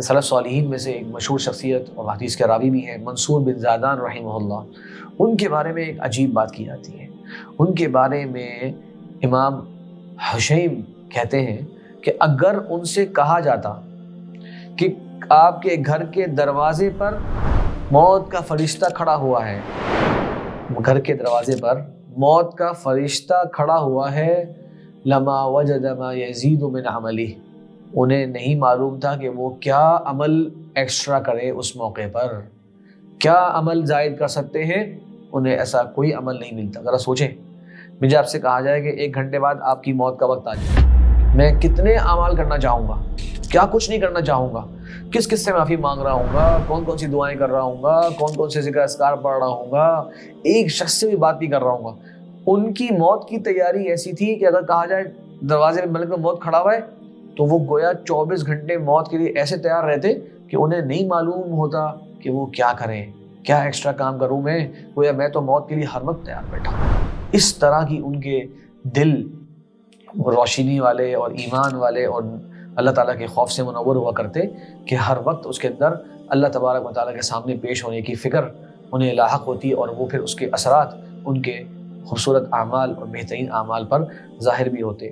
سلف صالحین میں سے ایک مشہور شخصیت اور حدیث کے راوی بھی ہیں منصور بن زادان رحمہ اللہ، ان کے بارے میں ایک عجیب بات کی جاتی ہے۔ ان کے بارے میں امام حشیم کہتے ہیں کہ اگر ان سے کہا جاتا کہ آپ کے گھر کے دروازے پر موت کا فرشتہ کھڑا ہوا ہے، گھر کے دروازے پر موت کا فرشتہ کھڑا ہوا ہے، لما وجد ما یزید من عملی، انہیں نہیں معلوم تھا کہ وہ کیا عمل ایکسٹرا کرے، اس موقع پر کیا عمل زائد کر سکتے ہیں، انہیں ایسا کوئی عمل نہیں ملتا۔ ذرا سوچیں، مجھے آپ سے کہا جائے کہ 1 گھنٹے بعد آپ کی موت کا وقت آ جائے، میں کتنے اعمال کرنا چاہوں گا، کیا کچھ نہیں کرنا چاہوں گا، کس کس سے معافی مانگ رہا ہوں گا، کون کون سی دعائیں کر رہا ہوں گا، کون کون سے ذکر اذکار پڑھ رہا ہوں گا، ایک شخص سے بھی بات نہیں کر رہا ہوں گا۔ ان کی موت کی تیاری ایسی تھی کہ اگر کہا جائے دروازے پہ ملک موت کھڑا ہوا ہے تو وہ گویا 24 گھنٹے موت کے لیے ایسے تیار رہتے کہ انہیں نہیں معلوم ہوتا کہ وہ کیا کریں، کیا ایکسٹرا کام کروں میں، گویا میں تو موت کے لیے ہر وقت تیار بیٹھا ہوں۔ اس طرح کی ان کے دل روشنی والے اور ایمان والے اور اللہ تعالیٰ کے خوف سے منور ہوا کرتے کہ ہر وقت اس کے اندر اللہ تبارک و تعالیٰ کے سامنے پیش ہونے کی فکر انہیں لاحق ہوتی، اور وہ پھر اس کے اثرات ان کے خوبصورت اعمال اور بہترین اعمال پر ظاہر بھی ہوتے۔